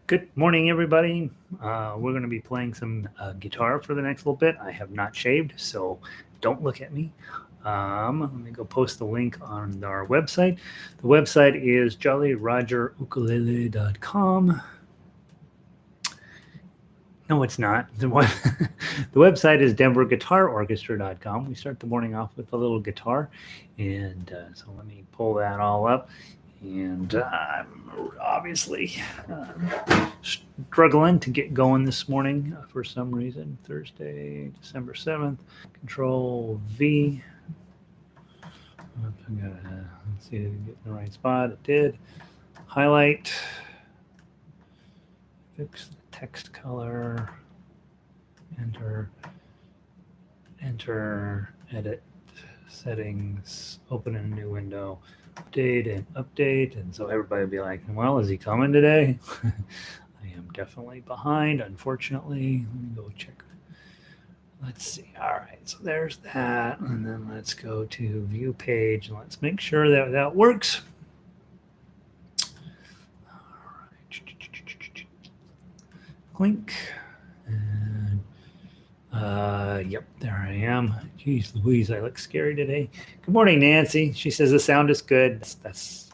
Good morning, everybody. We're going to be playing some guitar for the next little bit. I have not shaved, so don't look at me. Let me go post the link on our website. The website is jollyrogerukulele.com. No, it's not. The website is denverguitarorchestra.com. We start the morning off with a little guitar. And so let me pull that all up. And I'm obviously struggling to get going this morning for some reason. Thursday, December 7th. Control V. Let's see if I can get in the right spot. It did. Highlight. Fix the text color. Enter, edit, settings, open a new window, update and update. And so everybody will be like, well, is he coming today? I am definitely behind, unfortunately. Let me go check. Let's see. All right, so there's that. And then let's go to view page and let's make sure that that works. All right. Clink. Yep, there I am. Jeez Louise, I look scary today. Good morning, Nancy. She says the sound is good. That's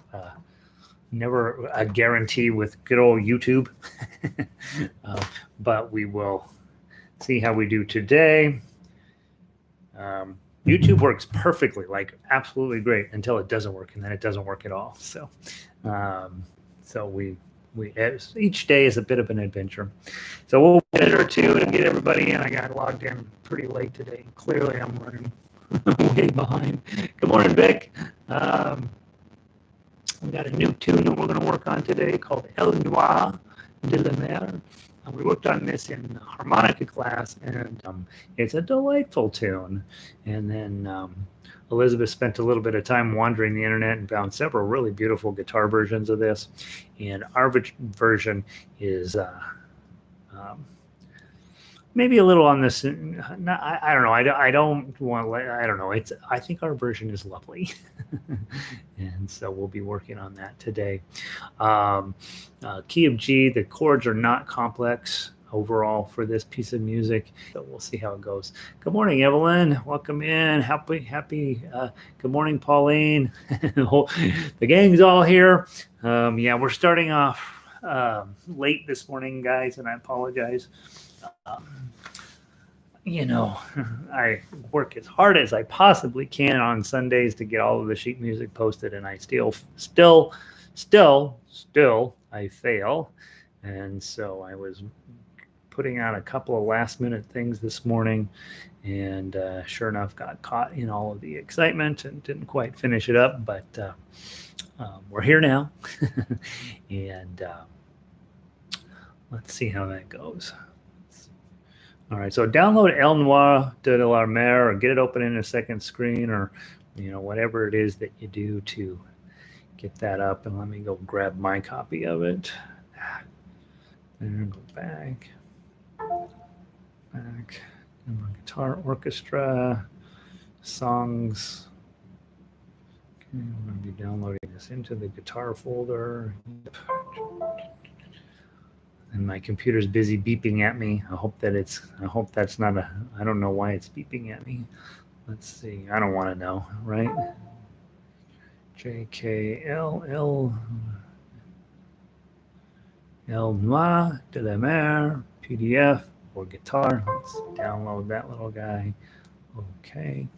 never a guarantee with good old YouTube. But we will see how we do today. YouTube works perfectly, like absolutely great until it doesn't work, and then it doesn't work at all. So we each day is a bit of an adventure. So we'll get it or two and get everybody in. I got logged in pretty late today. Clearly, I'm running way behind. Good morning, Vic. We got a new tune that we're going to work on today called El Noir de la Mer. We worked on this in harmonica class, and it's a delightful tune. And then Elizabeth spent a little bit of time wandering the internet and found several really beautiful guitar versions of this. And our version is maybe a little on this. I don't know. I don't want. I don't know. I think our version is lovely, and so we'll be working on that today. Key of G. The chords are not complex overall for this piece of music, so we'll see how it goes. Good morning, Evelyn. Welcome in. Happy. Good morning, Pauline. The gang's all here. Yeah, we're starting off late this morning, guys, and I apologize. I work as hard as I possibly can on Sundays to get all of the sheet music posted, and I still I fail. And so I was putting out a couple of last minute things this morning, and sure enough got caught in all of the excitement and didn't quite finish it up, but we're here now. And let's see how that goes. All right, so download El Noir de la Mer or get it open in a second screen, or whatever it is that you do to get that up. And let me go grab my copy of it. Then go back. Guitar Orchestra songs. Okay, I'm going to be downloading this into the guitar folder. And my computer's busy beeping at me. I hope that's not I don't know why it's beeping at me. Let's see. I don't want to know, right? JKLL El Noir de la Mer PDF for guitar. Let's download that little guy. Okay.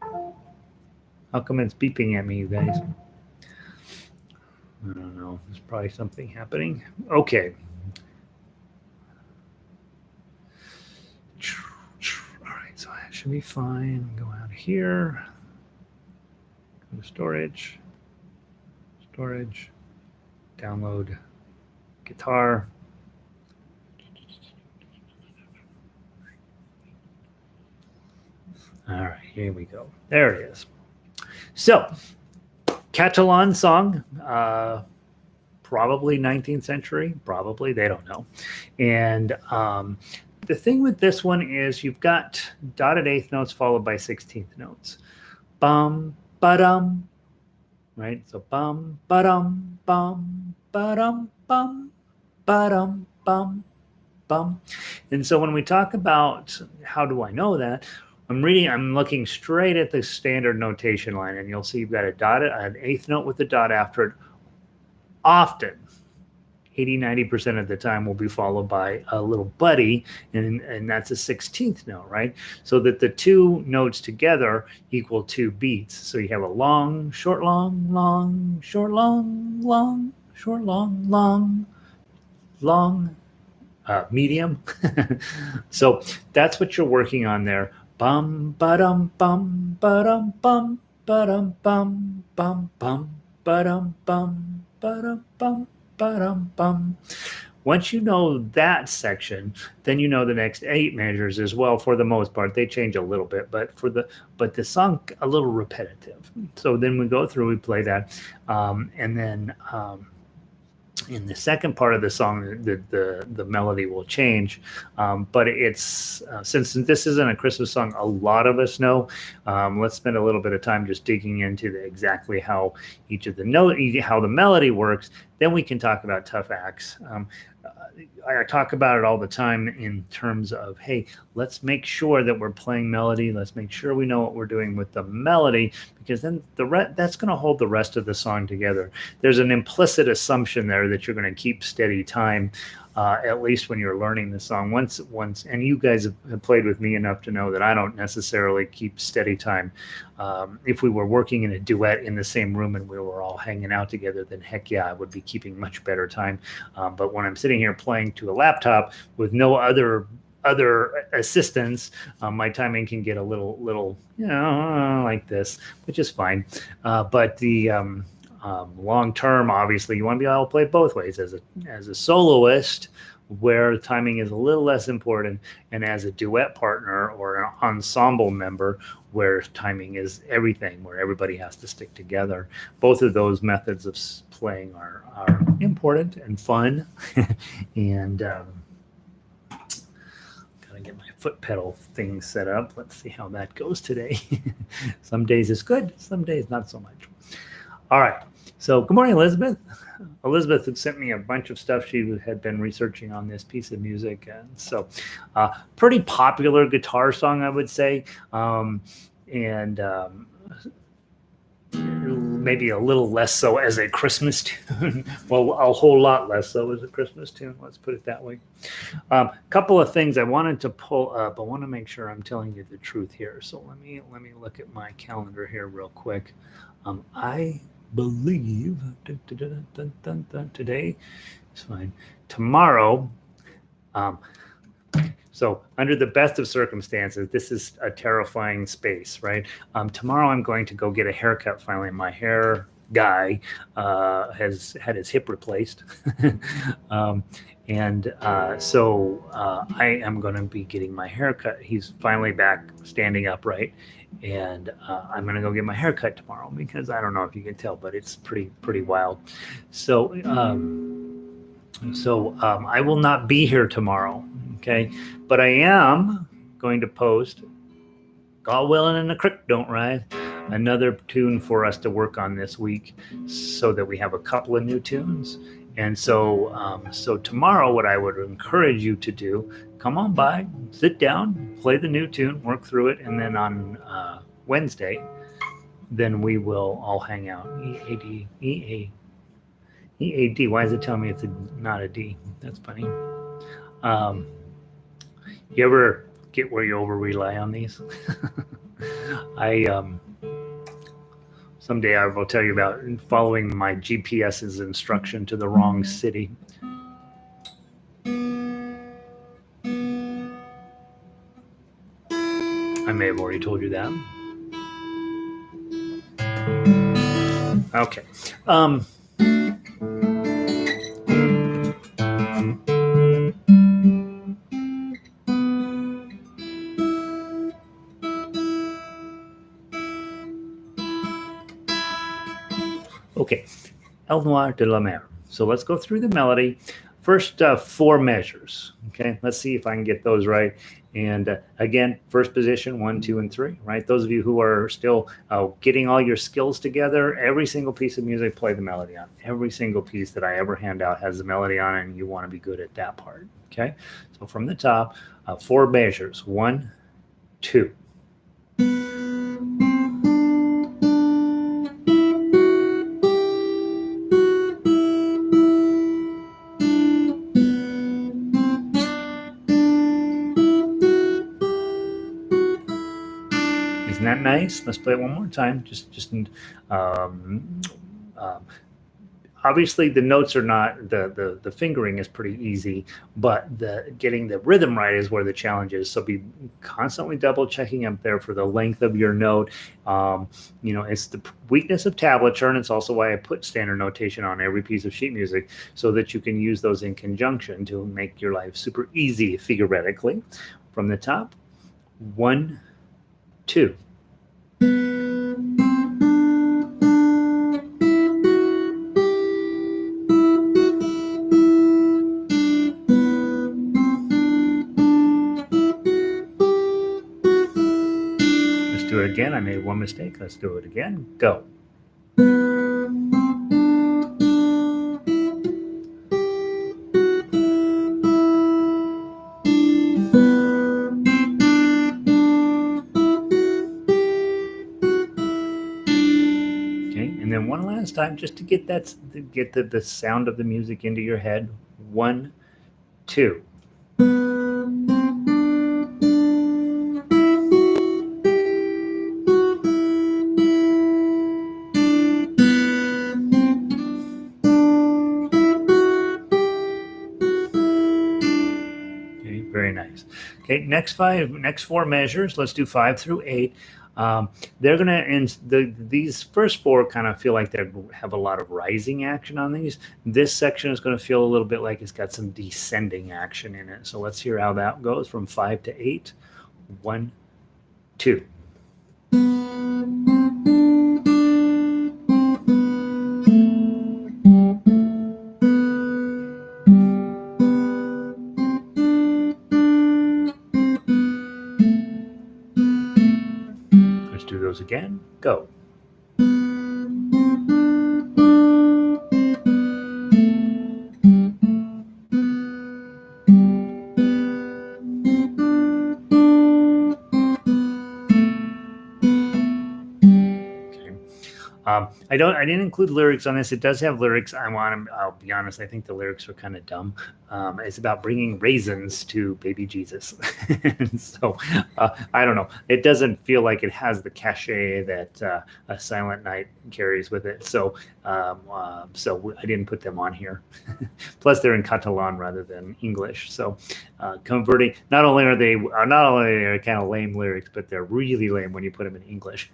How come it's beeping at me, you guys? I don't know. There's probably something happening. Okay. All right, so that should be fine. Go out here. Go to storage. Download guitar. All right, here we go. There it is. So, Catalan song, probably 19th century, probably, they don't know. And the thing with this one is you've got dotted eighth notes followed by 16th notes. Bum, ba-dum, right? So bum, ba-dum, bum, ba-dum, bum, ba-dum, bum, bum. And so when we talk about how do I know that, I'm looking straight at the standard notation line, and you'll see you've got a dot, an eighth note with a dot after it. Often, 80-90% of the time will be followed by a little buddy, and that's a 16th note, right? So that the two notes together equal 2 beats. So you have a long, short, long, long, short, long, long, short, long, long, long, medium. So that's what you're working on there. Bum, ba-dum, bum, ba-dum, bum, ba-dum, bum, bum, bum, ba-dum, bum, ba-dum, bum, ba-dum, bum. Once you know that section, then you know the next 8 measures as well. For the most part, they change a little bit, but the song a little repetitive. So then we go through, we play that, and then in the second part of the song, the melody will change, but it's since this isn't a Christmas song, a lot of us know. Let's spend a little bit of time just digging into exactly how each of the note, how the melody works. Then we can talk about tough acts. I talk about it all the time in terms of, hey, let's make sure that we're playing melody. Let's make sure we know what we're doing with the melody, because then that's going to hold the rest of the song together. There's an implicit assumption there that you're going to keep steady time, at least when you're learning the song. Once, and you guys have played with me enough to know that I don't necessarily keep steady time. If we were working in a duet in the same room and we were all hanging out together, then heck yeah, I would be keeping much better time. But when I'm sitting here playing to a laptop with no other assistance, my timing can get a little like this, which is fine. But the long term, obviously, you want to be able to play both ways as a soloist, where timing is a little less important, and as a duet partner or an ensemble member, where timing is everything, where everybody has to stick together. Both of those methods of playing are important and fun. And gotta get my foot pedal thing set up. Let's see how that goes today. Some days it's good, some days not so much. All right. So good morning, Elizabeth. Elizabeth had sent me a bunch of stuff. She had been researching on this piece of music. And so pretty popular guitar song, I would say. Maybe a little less so as a Christmas tune. Well, a whole lot less so as a Christmas tune. Let's put it that way. Couple of things I wanted to pull up. I want to make sure I'm telling you the truth here. So let me look at my calendar here real quick. I believe today is fine. Tomorrow, so under the best of circumstances, this is a terrifying space, right? Tomorrow I'm going to go get a haircut finally. My hair guy has had his hip replaced. So I am going to be getting my haircut. He's finally back standing upright. And I'm going to go get my haircut tomorrow, because I don't know if you can tell, but it's pretty wild. So I will not be here tomorrow, okay? But I am going to post, God willing and the creek don't rise, another tune for us to work on this week, so that we have a couple of new tunes. And so tomorrow, what I would encourage you to do, come on by, sit down, play the new tune, work through it, and then on Wednesday, then we will all hang out. EAD. Why is it telling me it's not a D? That's funny. You ever get where you over rely on these? Someday I will tell you about following my GPS's instruction to the wrong city. I may have already told you that. Okay. Okay. El Noir de la Mer. So let's go through the melody. first 4 measures. Okay, let's see if I can get those right. And again, first position, 1, 2, and 3, right? Those of you who are still getting all your skills together, every single piece of music, play the melody on. Every single piece that I ever hand out has the melody on it, and you want to be good at that part, okay? So from the top, 4 measures, 1, 2. Isn't that nice? Let's play it one more time. Um, obviously the notes are not the fingering is pretty easy, but the getting the rhythm right is where the challenge is. So be constantly double checking up there for the length of your note. You know, it's the weakness of tablature, and it's also why I put standard notation on every piece of sheet music so that you can use those in conjunction to make your life super easy figuratively. From the top, 1, 2. Do it again. I made one mistake. Let's do it again. Go. Okay, and then one last time, just to get the sound of the music into your head. 1, 2. Very nice. Okay, next 4 measures. Let's do 5 through 8. They're gonna end these first 4 kind of feel like they have a lot of rising action on these. This section is going to feel a little bit like it's got some descending action in it. So let's hear how that goes from 5 to 8. 1, 2. Do those again. Go. I didn't include lyrics on this. It does have lyrics. I'll be honest, I think the lyrics are kind of dumb. It's about bringing raisins to baby Jesus. And so I don't know. It doesn't feel like it has the cachet that a Silent Night carries with it. So so I didn't put them on here. Plus they're in Catalan rather than English. So converting, not only are they kind of lame lyrics, but they're really lame when you put them in English.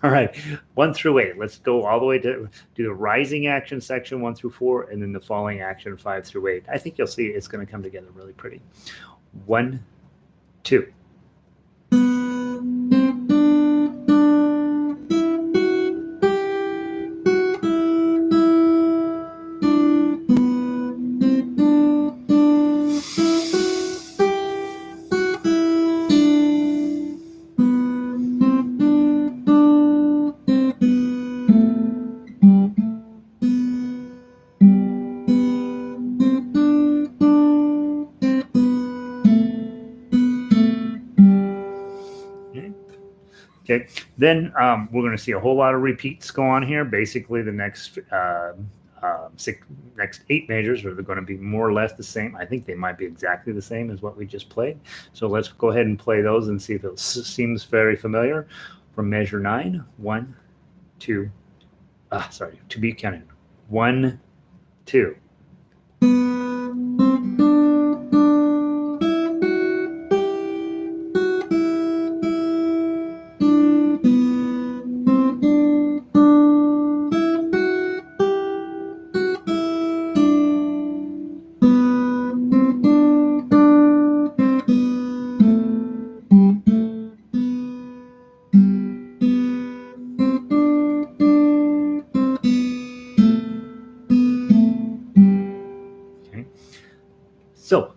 All right, 1 through 8. Let's go all the way to do the rising action section 1 through 4, and then the falling action 5 through 8. I think you'll see it's going to come together really pretty. 1, 2. Okay, then we're going to see a whole lot of repeats go on here. Basically, the next next 8 measures are going to be more or less the same. I think they might be exactly the same as what we just played. So let's go ahead and play those and see if it seems very familiar. From measure 9, 1, 2. To be counted. 1, 2. So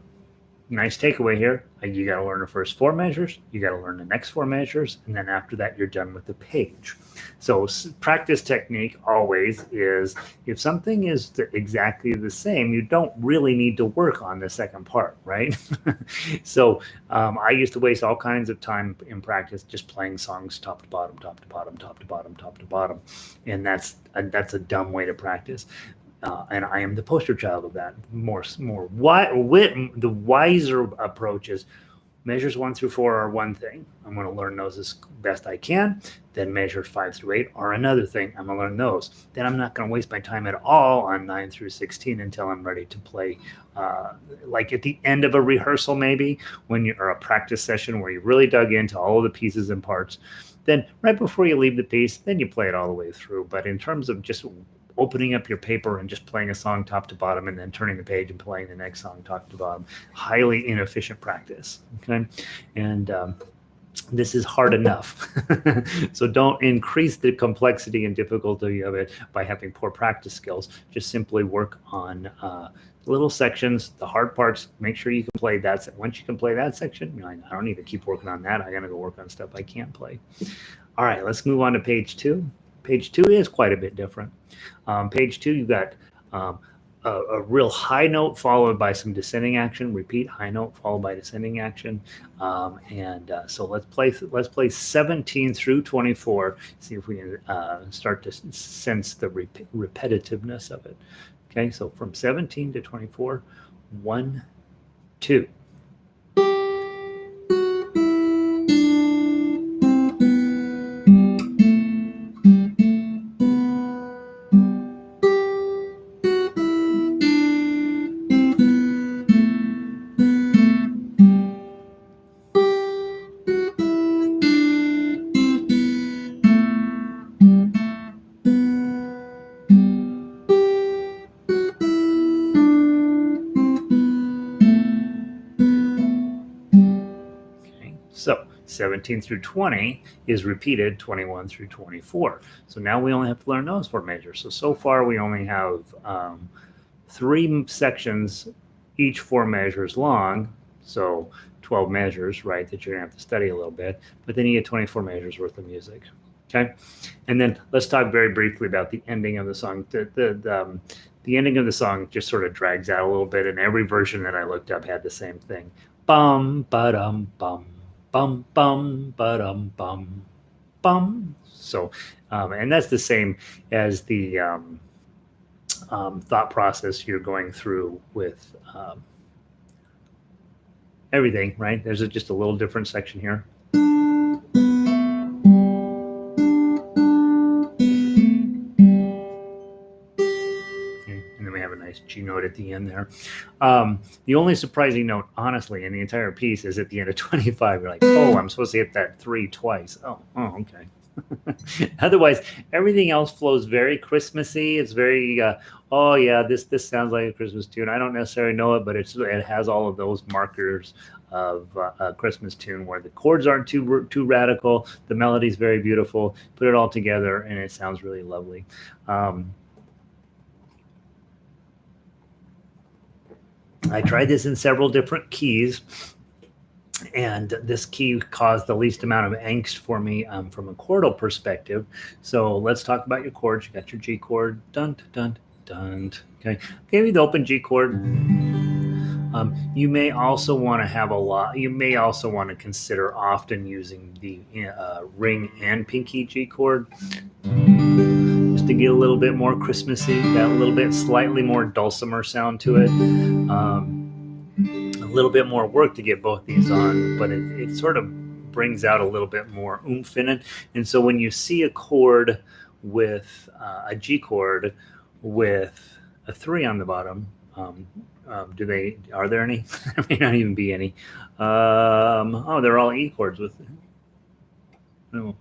nice takeaway here. You got to learn the first 4 measures. You got to learn the next 4 measures. And then after that, you're done with the page. So practice technique always is if something is exactly the same, you don't really need to work on the second part, right? So I used to waste all kinds of time in practice just playing songs top to bottom, top to bottom, top to bottom, top to bottom. And that's a dumb way to practice. And I am the poster child of that. The wiser approach is measures 1 through 4 are one thing. I'm going to learn those as best I can. Then measures 5 through 8 are another thing. I'm going to learn those. Then I'm not going to waste my time at all on 9 through 16 until I'm ready to play. Like at the end of a rehearsal, maybe or a practice session where you really dug into all of the pieces and parts. Then right before you leave the piece, then you play it all the way through. But in terms of just opening up your paper and just playing a song top to bottom and then turning the page and playing the next song top to bottom, highly inefficient practice. Okay. And this is hard enough. So don't increase the complexity and difficulty of it by having poor practice skills. Just simply work on little sections, the hard parts, make sure you can play that. Once you can play that section, I don't need to keep working on that. I got to go work on stuff I can't play. All right, let's move on to page 2. Page 2 is quite a bit different. Page 2, you've got a real high note followed by some descending action. Repeat high note followed by descending action. So let's play 17 through 24. See if we can start to sense the repetitiveness of it. Okay, so from 17 to 24, 1, 2. So 17 through 20 is repeated 21 through 24. So now we only have to learn those 4 measures. So far we only have 3 sections, each 4 measures long. So 12 measures, right, that you're going to have to study a little bit. But then you get 24 measures worth of music. Okay. And then let's talk very briefly about the ending of the song. The ending of the song just sort of drags out a little bit. And every version that I looked up had the same thing. Bum, ba-dum, bum. Bum, bum, ba-dum, bum, bum. So, and that's the same as the thought process you're going through with everything, right? There's just a little different section here. And then we have a nice G note at the end there. The only surprising note, honestly, in the entire piece is at the end of 25. You're like, oh, I'm supposed to hit that 3 twice. Oh, okay. Otherwise, everything else flows very Christmassy. It's very, oh yeah, this sounds like a Christmas tune. I don't necessarily know it, but it has all of those markers of a Christmas tune where the chords aren't too radical. The melody's very beautiful. Put it all together, and it sounds really lovely. I tried this in several different keys, and this key caused the least amount of angst for me from a chordal perspective. So let's talk about your chords. You got your G chord, dun, dun, dun. Okay, give me the open G chord. You may also want to you may also want to consider often using the ring and pinky G chord. Just to get a little bit more Christmassy, got a little bit slightly more dulcimer sound to it. A little bit more work to get both these on, but it sort of brings out a little bit more oomph in it. And so when you see a chord with a G chord with a 3 on the bottom, are there any? There may not even be any. Oh, they're all E chords with. No.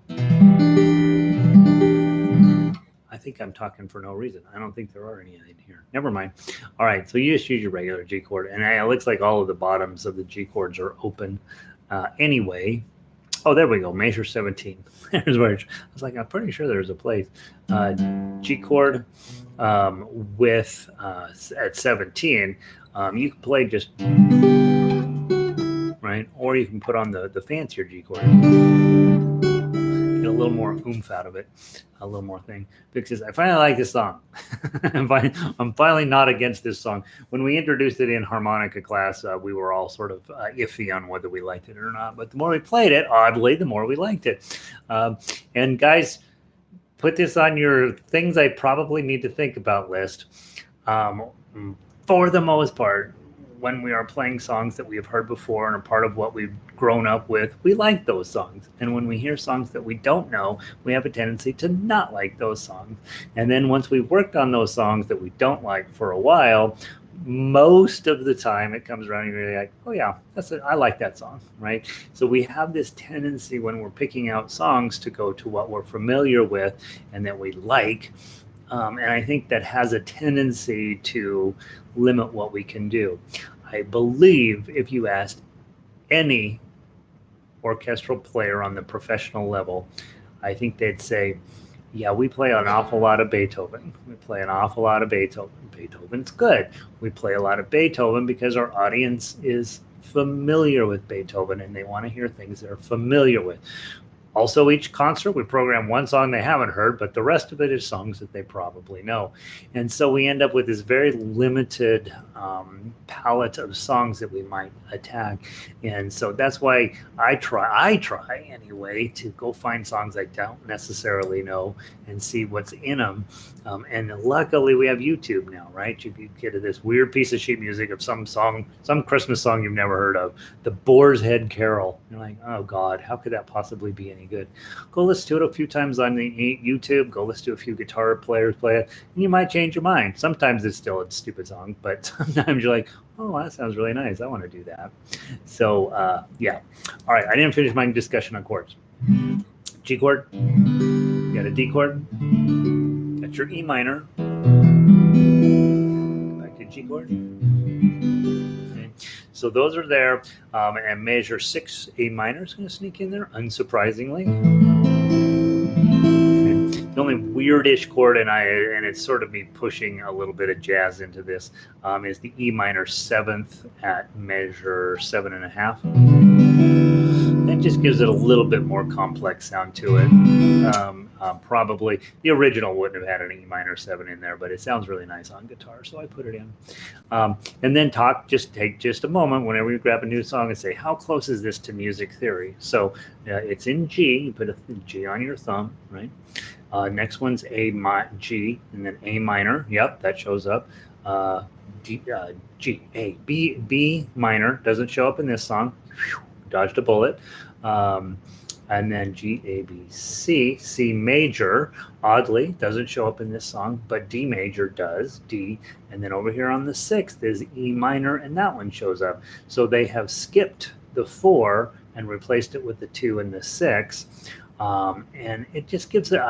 I think I'm talking for no reason. I don't think there are any in here. Never mind. All right, so you just use your regular G chord, and it looks like all of the bottoms of the G chords are open anyway. Oh, there we go. Measure 17. There's where I was like, I'm pretty sure there's a place. G chord with at 17. You can play just right, or you can put on the fancier G chord. Get a little more oomph out of it, a little more thing. Because I finally like this song. I'm finally not against this song. When we introduced it in harmonica class, we were all sort of iffy on whether we liked it or not. But the more we played it, oddly, the more we liked it. And guys, put this on your things I probably need to think about list. For the most part, when we are playing songs that we have heard before and are part of what we've grown up with, we like those songs. And when we hear songs that we don't know, we have a tendency to not like those songs. And then once we've worked on those songs that we don't like for a while, most of the time it comes around and you're like, oh yeah, I like that song, right? So we have this tendency when we're picking out songs to go to what we're familiar with and that we like. And I think that has a tendency to limit what we can do. I believe if you asked any orchestral player on the professional level, I think they'd say, yeah, we play an awful lot of Beethoven. We play an awful lot of Beethoven. Beethoven's good. We play a lot of Beethoven because our audience is familiar with Beethoven and they want to hear things they're familiar with. Also, each concert, we program one song they haven't heard, but the rest of it is songs that they probably know. And so we end up with this very limited palette of songs that we might attack. And so that's why I try anyway, to go find songs I don't necessarily know and see what's in them. And luckily we have YouTube now, right? You can get this weird piece of sheet music of some song, some Christmas song you've never heard of, the Boar's Head Carol. You're like, oh God, how could that possibly be any good? Go listen to it a few times on the YouTube, go listen to a few guitar players play it, and you might change your mind. Sometimes it's still a stupid song, but sometimes you're like, oh, that sounds really nice. I want to do that. So, yeah. All right, I didn't finish my discussion on chords. G chord, you got a D chord, that's your E minor, back to G chord. Okay. So those are there, and measure 6 A minor is going to sneak in there, unsurprisingly. Okay. The only weirdish chord, and it's sort of me pushing a little bit of jazz into this, is the E minor 7th at measure 7.5. That just gives it a little bit more complex sound to it. Probably the original wouldn't have had an E minor 7 in there, but it sounds really nice on guitar, so I put it in. And then take just a moment whenever you grab a new song and say, how close is this to music theory? So it's in G. You put a G on your thumb, right? Next one's G, and then A minor. Yep, that shows up. G, A, B minor doesn't show up in this song. Whew, dodged a bullet. And then G, A, B, C. C major, oddly, doesn't show up in this song, but D major does, D. And then over here on the 6th is E minor, and that one shows up. So they have skipped the 4 and replaced it with the 2 and the 6. And it just gives it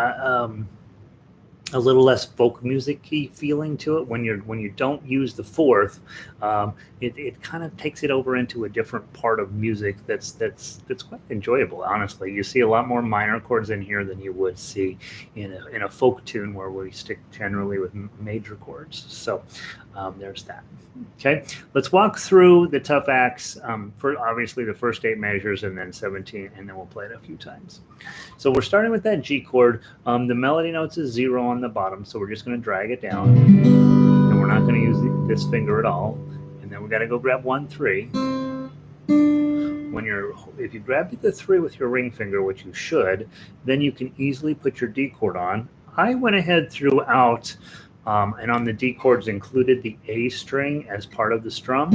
a little less folk music-y feeling to it when you don't use the 4th. It kind of takes it over into a different part of music that's quite enjoyable. Honestly, you see a lot more minor chords in here than you would see in a folk tune where we stick generally with major chords. So there's that. Okay, let's walk through the tough acts for obviously the first 8 measures and then 17, and then we'll play it a few times. So we're starting with that G chord. The melody notes is 0 on the bottom, so we're just going to drag it down, and we're not going to use this finger at all. And then we got to go grab 1, 3. If you grab the 3 with your ring finger, which you should, then you can easily put your D chord on. I went ahead throughout. And on the D chords included the A string as part of the strum.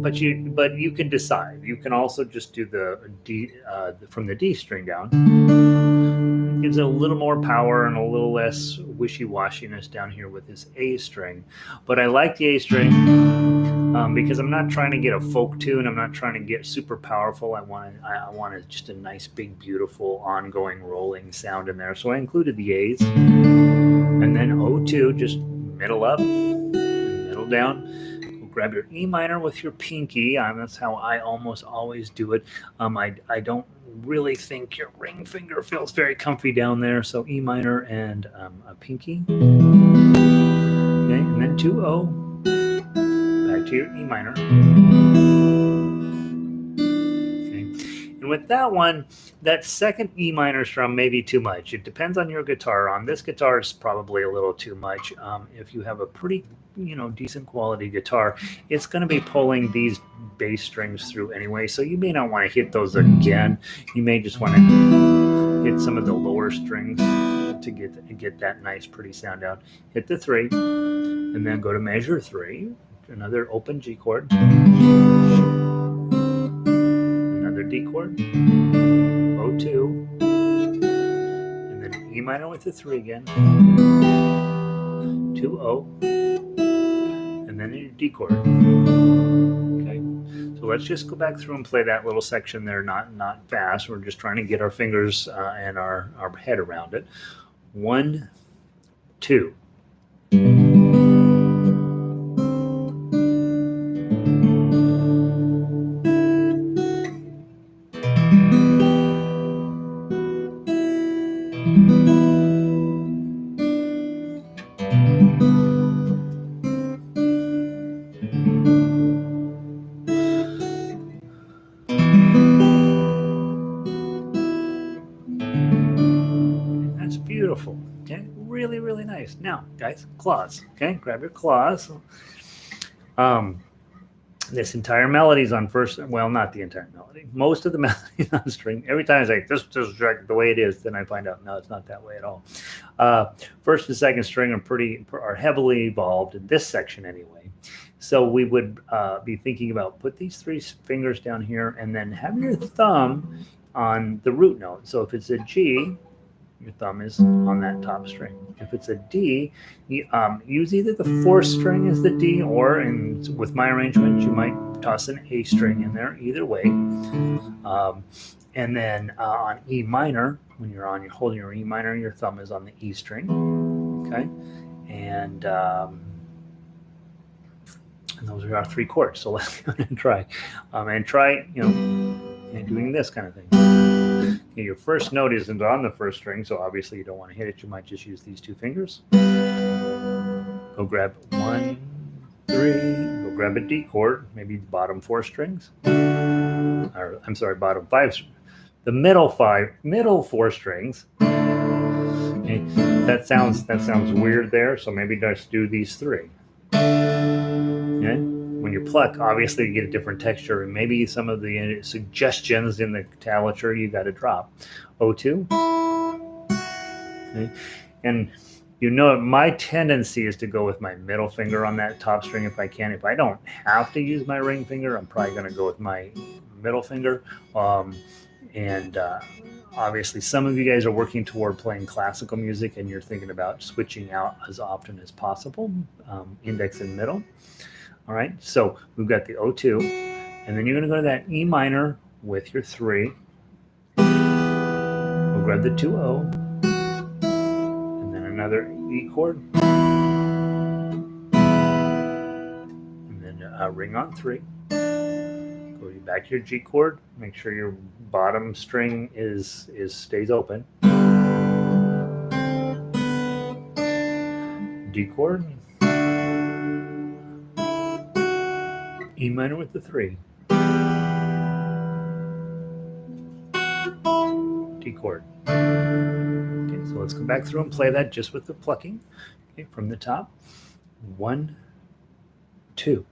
But you can decide. You can also just do the D from the D string down. It gives it a little more power and a little less wishy-washiness down here with this A string. But I like the A string because I'm not trying to get a folk tune. I'm not trying to get super powerful. I want just a nice, big, beautiful, ongoing rolling sound in there. So I included the A's. And then O2, just middle up, middle down. We'll grab your E minor with your pinky. That's how I almost always do it. I don't really think your ring finger feels very comfy down there. So E minor and a pinky. Okay, and then 2-0. Back to your E minor. And with that one, that second E minor strum may be too much. It depends on your guitar. On this guitar, it's probably a little too much. If you have a pretty, decent quality guitar, it's going to be pulling these bass strings through anyway. So you may not want to hit those again. You may just want to hit some of the lower strings to get that nice, pretty sound out. Hit the 3, and then go to measure 3, another open G chord. D chord, O2, and then E minor with the 3 again, 2-0, and then a D chord. Okay, so let's just go back through and play that little section there, not fast. We're just trying to get our fingers and our head around it. 1, 2. Beautiful. Okay, really, really nice. Now, guys, claws. Okay, grab your claws. This entire melody's on first. Well, not the entire melody. Most of the melody on string. Every time I say this is the way it is, then I find out no, it's not that way at all. First and second string are heavily evolved in this section anyway. So we would be thinking about put these 3 fingers down here and then have your thumb on the root note. So if it's a G, your thumb is on that top string. If it's a D, you use either the 4th string as the D, or with my arrangement, you might toss an A string in there. Either way, and then on E minor, when you're holding your E minor, your thumb is on the E string. Okay, and those are our 3 chords. So let's go ahead and try, doing this kind of thing. Your first note isn't on the 1st string, so obviously you don't want to hit it. You might just use these 2 fingers. Go grab 1, 3. Go grab a D chord, maybe the bottom 4 strings. Or I'm sorry, bottom 5. The middle 4 strings. Okay. That sounds weird there. So maybe just do these 3. Okay. When you pluck, obviously you get a different texture, and maybe some of the suggestions in the tablature you got to drop. O2. Okay. And my tendency is to go with my middle finger on that top string if I can. If I don't have to use my ring finger, I'm probably going to go with my middle finger. Obviously, some of you guys are working toward playing classical music, and you're thinking about switching out as often as possible, index and middle. All right, so we've got the O2, and then you're going to go to that E minor with your 3. We'll grab the 2-0, and then another E chord, and then a ring on 3. Go back to your G chord. Make sure your bottom string stays open. D chord. E minor with the 3. D chord. Okay, so let's go back through and play that just with the plucking. Okay, from the top. 1, 2.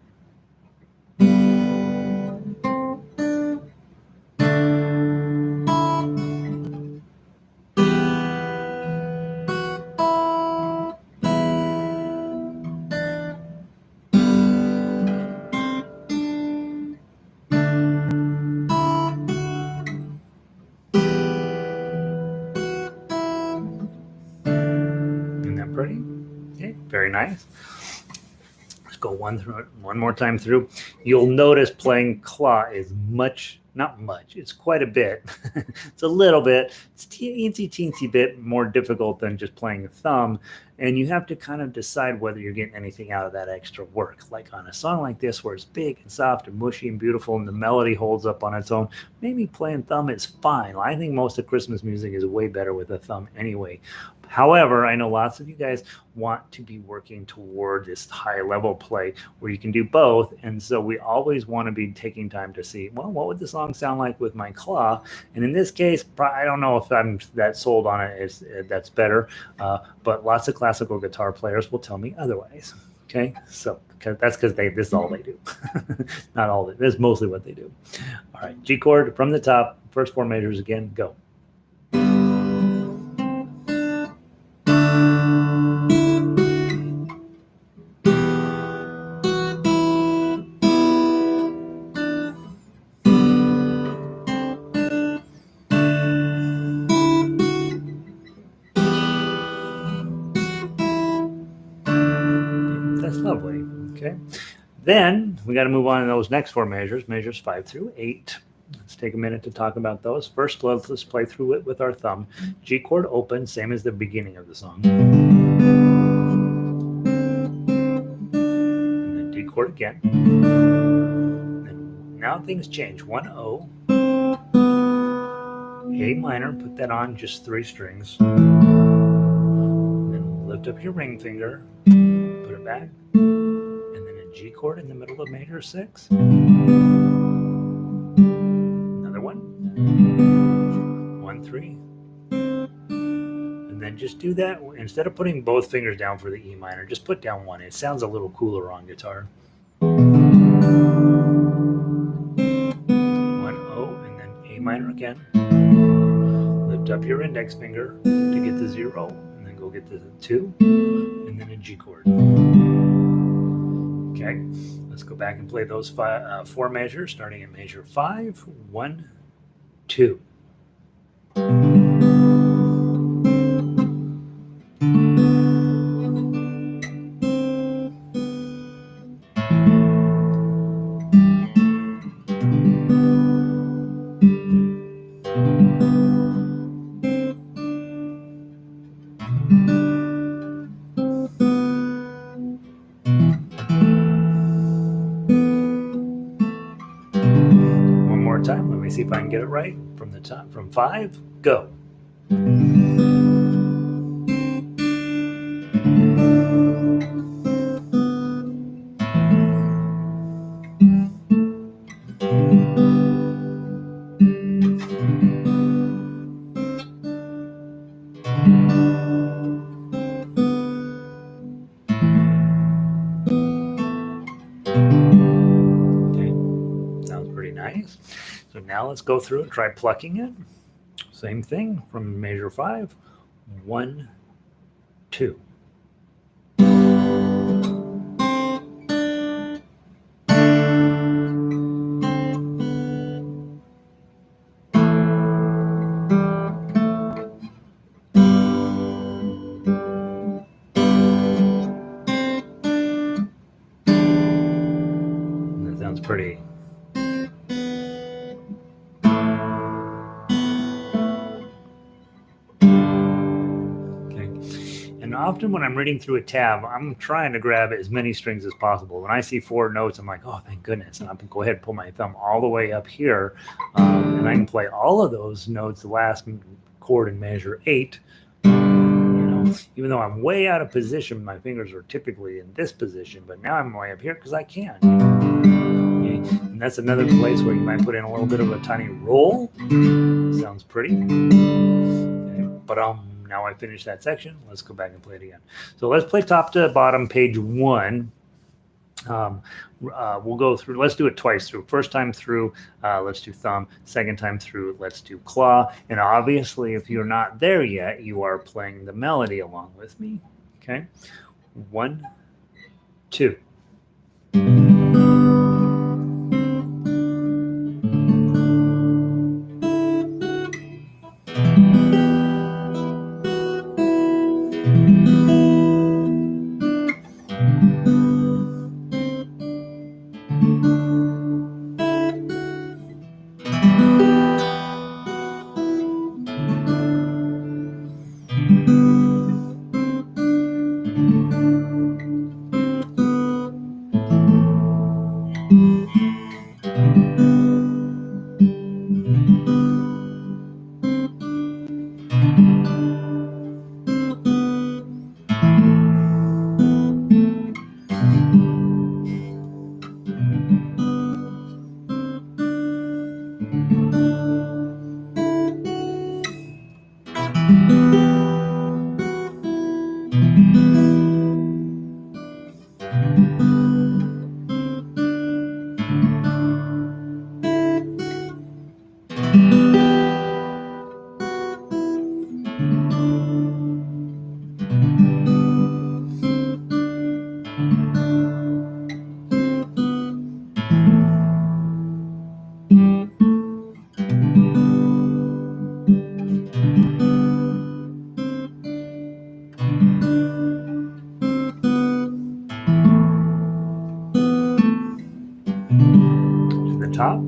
Very nice. Let's go one more time through. You'll notice playing claw is not much. It's quite a bit. It's a little bit. It's teensy bit more difficult than just playing thumb. And you have to kind of decide whether you're getting anything out of that extra work. Like on a song like this, where it's big and soft and mushy and beautiful, and the melody holds up on its own, maybe playing thumb is fine. I think most of Christmas music is way better with a thumb anyway. However, I know lots of you guys want to be working toward this high level play where you can do both. And so we always want to be taking time to see, well, what would the song sound like with my claw? And in this case, I don't know if I'm that sold on it. That's better. But lots of classical guitar players will tell me otherwise. Okay, so that's because this is all they do. Not all. That's mostly what they do. All right, G chord from the top, first four measures again, go. That's lovely. Okay. Then we got to move on to those next four measures, measures 5 through 8. Let's take a minute to talk about those. First, let's play through it with our thumb. G chord open, same as the beginning of the song. And then D chord again. And now things change. 1 O, A minor, put that on just 3 strings. And then lift up your ring finger, put it back. G chord in the middle of major 6. Another one. 1, 3. And then just do that. Instead of putting both fingers down for the E minor, just put down one. It sounds a little cooler on guitar. 1 O and then A minor again. Lift up your index finger to get the 0, and then go get the 2, and then a G chord. Okay, let's go back and play those four measures, starting at measure 5, 1, 2. Time. Let me see if I can get it right from the top. From 5, go. Okay, sounds pretty nice. So now let's go through and try plucking it. Same thing from measure 5, 1, 2. That sounds pretty. And often when I'm reading through a tab, I'm trying to grab as many strings as possible. When I see 4 notes, I'm like, oh, thank goodness. And I can go ahead and pull my thumb all the way up here. And I can play all of those notes, the last chord in measure 8. Even though I'm way out of position, my fingers are typically in this position. But now I'm way up here because I can. Okay. And that's another place where you might put in a little bit of a tiny roll. Sounds pretty. Okay. But now I finished that section. Let's go back and play it again. So let's play top to bottom, page 1. We'll go through. Let's do it twice through. First time through, let's do thumb. Second time through, let's do claw. And obviously, if you're not there yet, you are playing the melody along with me. Okay, 1, 2. top.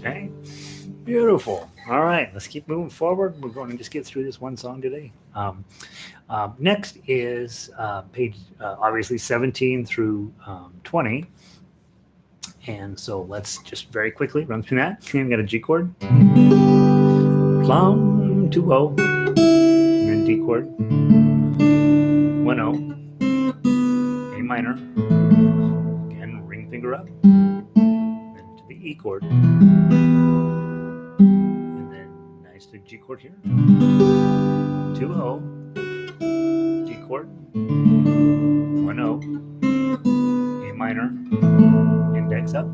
Okay, beautiful. All right, let's keep moving forward. We're going to just get through this one song today. Next is page obviously 17 through 20. And so let's just very quickly run through that. I've got a G chord, plum, 2-0, and then D chord, 1-0, A minor, again, ring finger up, then to the E chord, and then nice to G chord here, 2-0, D chord, 1-0, A minor, index up,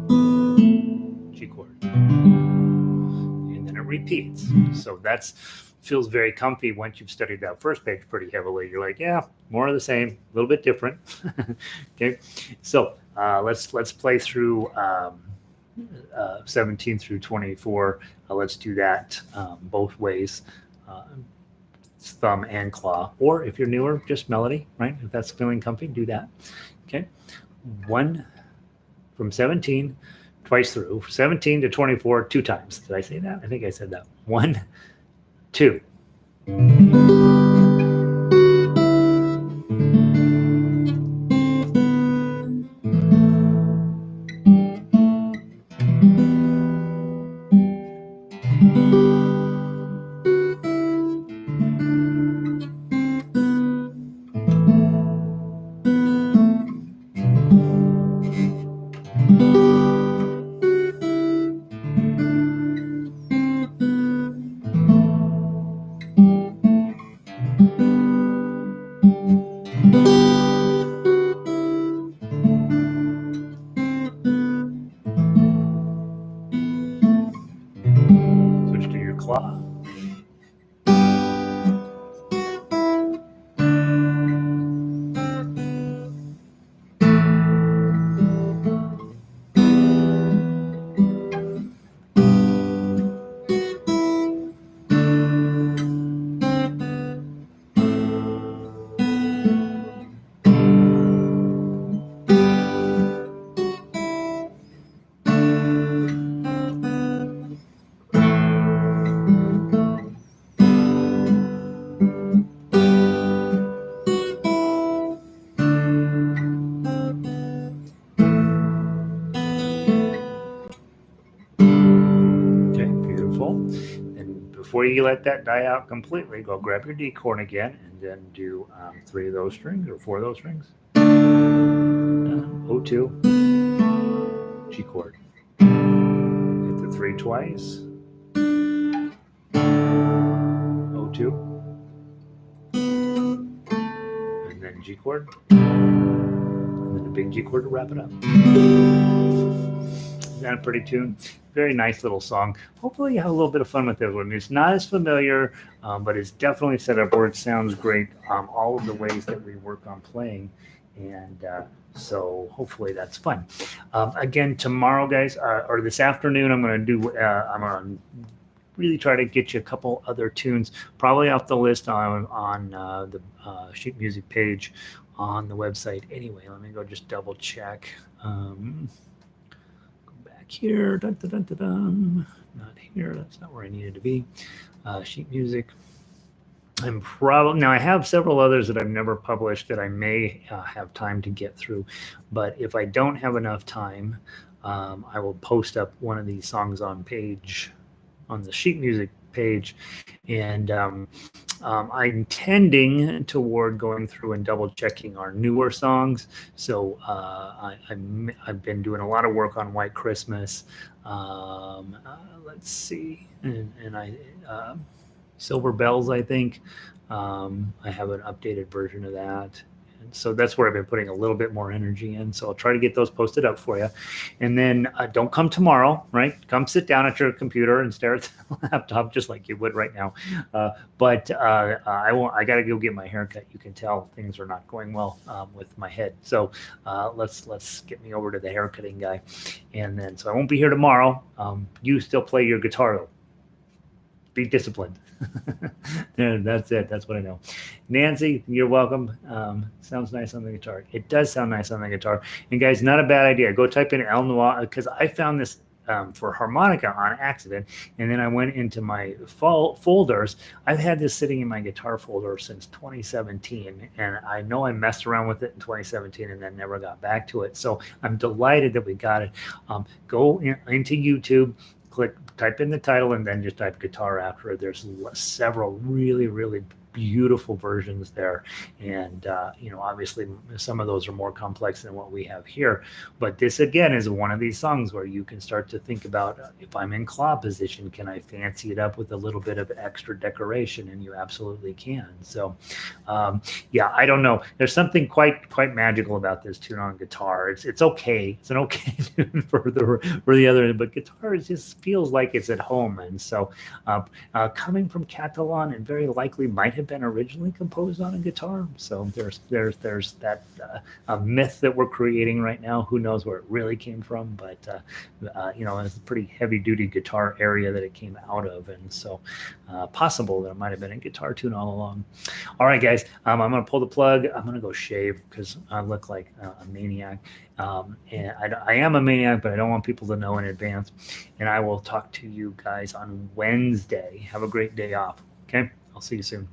G chord, and then it repeats. So that's feels very comfy once you've studied that first page pretty heavily. You're like, yeah, more of the same, a little bit different. Okay, so let's play through 17 through 24. Let's do that both ways, thumb and claw, or if you're newer, just melody, right? If that's feeling comfy, do that. Okay, one from 17 twice through, 17 to 24 two times. Did I say that? I think I said that. 1, 2. Switch to your claw. Before you let that die out completely, go grab your D chord again and then do 3 of those strings or 4 of those strings. O2, G chord. Hit the 3 twice. O2. And then G chord. And then a big G chord to wrap it up. Isn't that a pretty tune? Very nice little song. Hopefully you have a little bit of fun with this one. It's not as familiar, but it's definitely set up where it sounds great. All of the ways that we work on playing And so hopefully that's fun. Again, tomorrow, guys, or this afternoon, I'm going to really try to get you a couple other tunes, probably off the list on the sheet music page on the website. Anyway, let me go just double check. Go back here. Dun, dun, dun, dun, dun. Not here. That's not where I needed to be. Sheet music. Now I have several others that I've never published that I may have time to get through, but if I don't have enough time, I will post up one of these songs on the sheet music page, and I'm tending toward going through and double checking our newer songs. So I've been doing a lot of work on White Christmas. Let's see, and I. Silver Bells, I think. I have an updated version of that. And so that's where I've been putting a little bit more energy in. So I'll try to get those posted up for you. And then don't come tomorrow, right? Come sit down at your computer and stare at the laptop just like you would right now. But I won't. I got to go get my haircut. You can tell things are not going well with my head. So let's get me over to the haircutting guy. And then so I won't be here tomorrow. You still play your guitar though. Be disciplined. Yeah, that's it. That's what I know. Nancy, you're welcome. Sounds nice on the guitar. It does sound nice on the guitar. And guys, not a bad idea. Go type in El Noir, because I found this for harmonica on accident. And then I went into my folders. I've had this sitting in my guitar folder since 2017. And I know I messed around with it in 2017 and then never got back to it. So I'm delighted that we got it. Go into YouTube. Type in the title and then just type guitar after it. There's several really, really beautiful versions there. And, obviously some of those are more complex than what we have here. But this, again, is one of these songs where you can start to think about, if I'm in claw position, can I fancy it up with a little bit of extra decoration? And you absolutely can. So, I don't know. There's something quite magical about this tune on guitar. It's okay. It's an okay tune for the other, but guitar just feels like it's at home. And so coming from Catalan, and very likely might have been originally composed on a guitar. So there's that myth that we're creating right now. Who knows where it really came from? But it's a pretty heavy duty guitar area that it came out of, and so possible that it might have been a guitar tune all along. All right, guys, I'm gonna pull the plug. I'm gonna go shave because I look like a maniac. And I am a maniac, but I don't want people to know in advance. And I will talk to you guys on Wednesday. Have a great day off. Okay, I'll see you soon.